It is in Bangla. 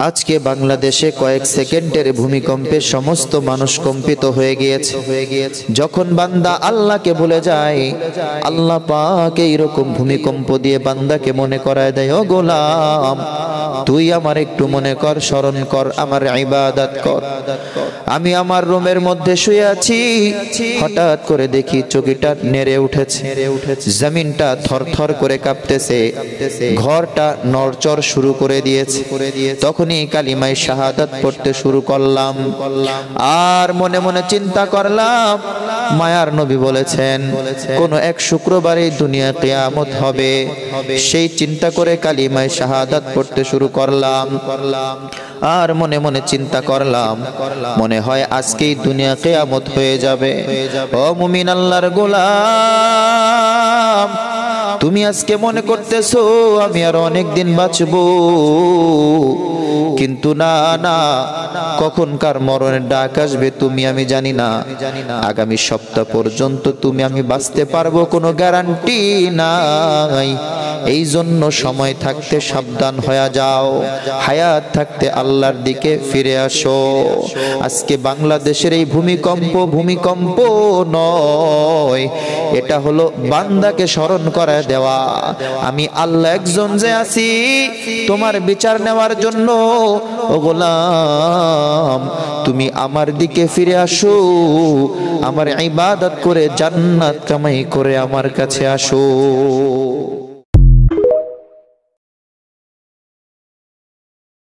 আজকে বাংলাদেশে কয়েক সেকেন্ডের ভূমিকম্পে সমস্ত মানুষ কম্পিত হয়ে গিয়েছে। যখন বান্দা আল্লাহকে ভুলে যায়, আল্লাহ পাক এইরকম ভূমিকম্প দিয়ে বান্দাকে মনে করায় দেয়, ও গোলাম তুই আমার একটু মনে কর, স্মরণ কর, আমার ইবাদত কর। আমি আমার রুমের মধ্যে শুয়ে আছি, হঠাৎ করে দেখি চকিটা নেড়ে উঠেছে, জমিনটা থরথর করে কাঁপতেছে, ঘরটা নড়চড় শুরু করে দিয়েছে। তখনই কালিমায়ে শাহাদাত পড়তে শুরু করলাম, আর মনে মনে চিন্তা করলাম মায়ার নবী বলেছেন কোন এক শুক্রবারে দুনিয়া কিয়ামত হবে। সেই চিন্তা করে কালিমায়ে শাহাদাত পড়তে শুরু করলাম, আর মনে মনে চিন্তা করলাম মনে হয় আজকেই দুনিয়া কিয়ামত হয়ে যাবে। ও মুমিন আল্লাহর গোলাম, তুমি আজকে মনে করতেছো আমি আর অনেক দিন বাঁচবো, কিন্তু না না, কখনকার মরণের ডাক আসবে তুমি আমি জানি না। আগামী সপ্তাহ পর্যন্ত তুমি আমি বাঁচতে পারবো কোনো গ্যারান্টি নাই। এই জন্য সময় থাকতে সাবধান হয়ে যাও, হায়াত থাকতে আল্লাহর দিকে ফিরে আসো। আজকে বাংলাদেশের এই ভূমিকম্প নয়, এটা হলো বান্দাকে স্মরণ করায় দেওয়া আমি আল্লাহ একজন যে আছি তোমার বিচার নেওয়ার জন্য। ও গোলাম তুমি আমার দিকে ফিরে আসো, আমার ইবাদত করে জান্নাত কামাই করে আমার কাছে আসো।